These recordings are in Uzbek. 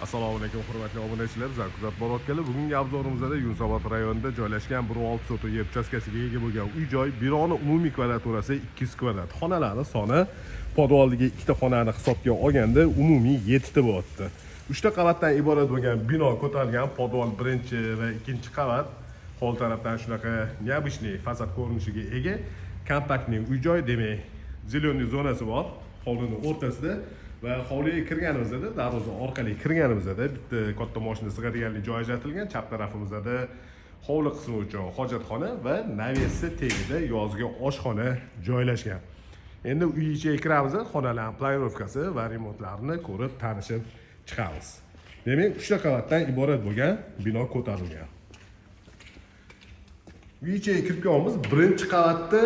Assalomu alaykum hurmatli obunachilar, bizlar kuzatib borayotganlar. Bugungi obzorimizda Yunusobod rayonida joylashgan 1.6 sotix yer uchastkasiga ega bo'lgan uy-joy, binoni umumiy kvadraturasi 200 kvadrat. Xonalarning soni podvaldiga 2 ta xonani hisobga olganda umumiy 7 ta bo'lyapti. 3 ta qavatdan iborat bo'lgan bino ko'tarilgan, podval birinchi va ikkinchi qavat. Qo'l tarafdan shunaqa необычный fasad ko'rinishiga ega kompaktli uy-joy, demak, zelyoniy zonasi bor hovlining o'rtasida. Va hovliga kirganimizda, darvoza orqali kirganimizda bitta katta mashina sig'adiganlik joy ajratilgan. Chap tarafimizda hovli qismi uchun hojatxona va navesi tagida yozgi oshxona joylashgan. Endi uy ichiga kiramiz, xonalar planirovkasi va remontlarini ko'rib tanishib chiqamiz. Demak, 3 ta qavatdan iborat bo'lgan bino ko'tarilgan. Uy ichiga kirib kelamiz. Birinchi qavatda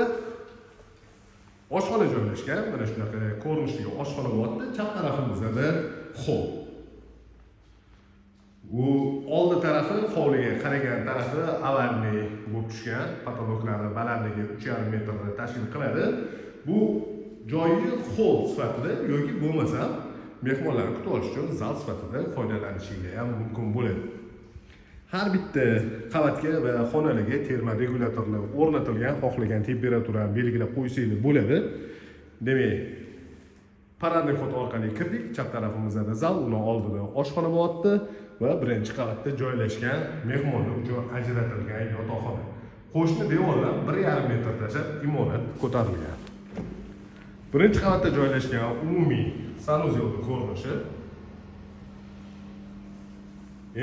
oshxona joylashgan. Mana shunaqa ko'rinishdagi oshxona bo'lyapti. Chap tarafimizda hol. Bu oldi tarafi, hovliga qaragan tarafi avalli bo'lib tushgan. Patoloklari balandligi 3,5 metrni tashkil qiladi. Bu joyi hol sifatida yoki bo'lmasa mehmonlarni kutib olish uchun zal sifatida foydalanishingiz ham mumkin bo'ladi. Har bitta qavatga va xonalarga terma regulyatorlar o'rnatilgan, xohlagan temperaturani belgilab qo'ysangiz bo'ladi. Demak, paradniy xona orqali kirdik. Chap tarafimizda zal, uni oldida oshxona bo'lyapti va birinchi qavatda joylashgan mehmonlar uchun ajratilgan yotoqxona. Qo'shni devorlar 1,5 metr tashlab imorat ko'tarilgan. Birinchi qavatda joylashgan umumiy sanuzelning ko'rinishi.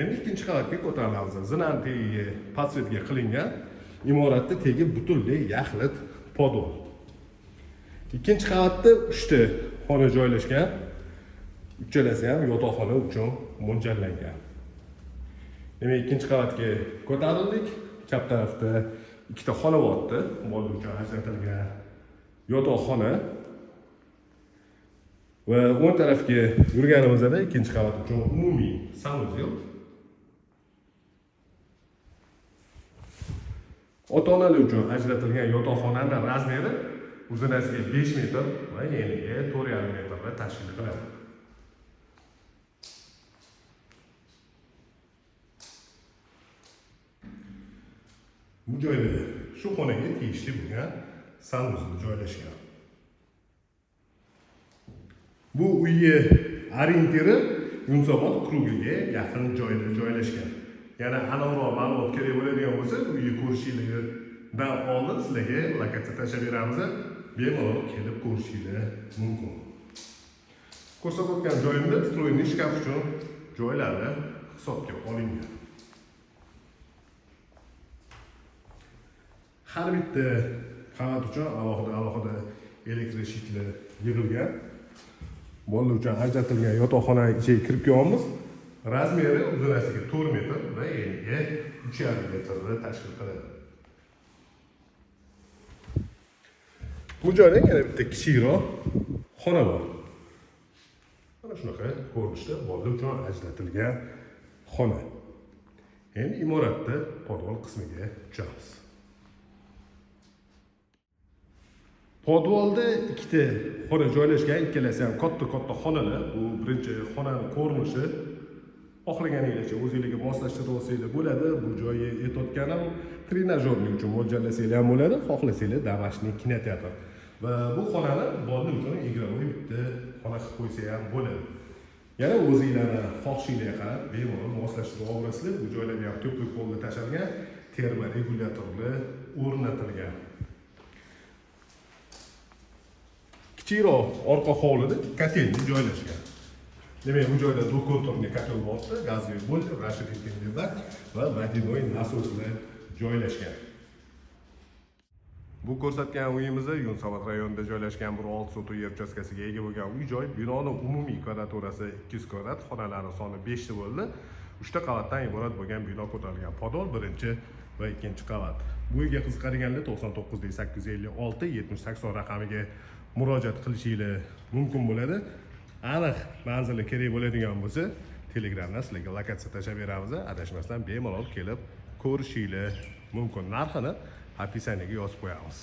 Endi ikkinchi qavatga ko'tarilamiz. Zinan tagiga podsvetka qilingan, imoratda tegi butunlay yaxlit podval. Ikkinchi qavatda 3 ta xona joylashgan. Uchalasi ham yotoqxona uchun mo'ljallangan. Demak, ikkinchi qavatga ko'tarildik. Chap tarafda 2 ta xona bo'lyapti. Bola uchun ajratilgan yotoqxona. Va o'ng tarafga yurganimizda ikkinchi qavat uchun umumiy sanuzel. Ota-onalar uchun ajratilgan yotoqxonaning razmeri uzunasiga 5 metr va eniga 4,5 metrda tashkil qiladi. Bu joyda shu xonaga tegishli bo'lgan sanuzel joylashgan. Bu uyga orientiri Yunusobod krugiga yaqin joyda joylashgan. Yana aniqroq ma'lumot kerak bo'ladigan bo'lsa, uyni ko'rishingizdan oldin sizlarga lokatsiya tashlab beramiz. Bemalol kelib ko'rishingiz mumkin. Ko'rsatib o'tgan joyimda stroyniy shkaf uchun joylari hisobga olingan. Har bitta qavat uchun alohida elektr shitlar yig'ilgan. Bolalar uchun ajratilgan yotoqxona ichiga kirib kelamiz. Razmeri uzunasiga 4 metr va eniga 3,5 metrni tashkil qiladi. Bu joyda yana bitta kichikroq xona bor. Mana shunaqa ko'rinishda bolalar uchun ajratilgan xona. Endi imoratda podval qismiga tushamiz. Podvalda 2 ta xona joylashgan, ikkalasi ham katta xonalar. Bu birinchi xonaning ko'rinishi. Xohlaganingizcha o'zingizga moslashtirib olsangiz bo'ladi. Bu joyga aytayotganim trenajyorlik uchun mo'ljallasanglar ham bo'ladi, xohlasanglar damashniy kinoteatr. Va bu xonani bolalar uchun игровой bitta xona qilib qo'ysa ham bo'ladi. Yana o'zingizlarning xohishingizga qarab bemalol moslashtirib olasizlar. Bu joylarga ham ko'p polda tashlangan, terma regulyatorlar o'rnatilgan. Kichikroq orqa hovlida kotelni joylashgan. Demak, bu joyda do'kontorli kotel bo'lyapti, gazli boiler, расширительный bak va водяной nasoslar joylashgan. Bu ko'rsatgan uyimizda Yunusobod rayonida joylashgan 1.6 sotix yer uchastkasiga ega bo'lgan uy-joy. Binoning umumiy kvadraturasi 200 kvadrat, xonalarning soni 5 ta bo'ldi. 3 ta qavatdan iborat bo'lgan bino ko'tarilgan. Podval birinchi va ikkinchi qavat. Bu uyga qiziqadiganlar 99 856 7080 raqamiga murojaat qilishingiz mumkin bo'ladi. Aniq manzili kerak bo'ladigan bo'lsa, Telegramdan sizlarga lokatsiya tashlab beramiz. Adashmasdan bemalol kelib ko'rishingiz mumkin. Narxini opisiyaga yozib qo'yamiz.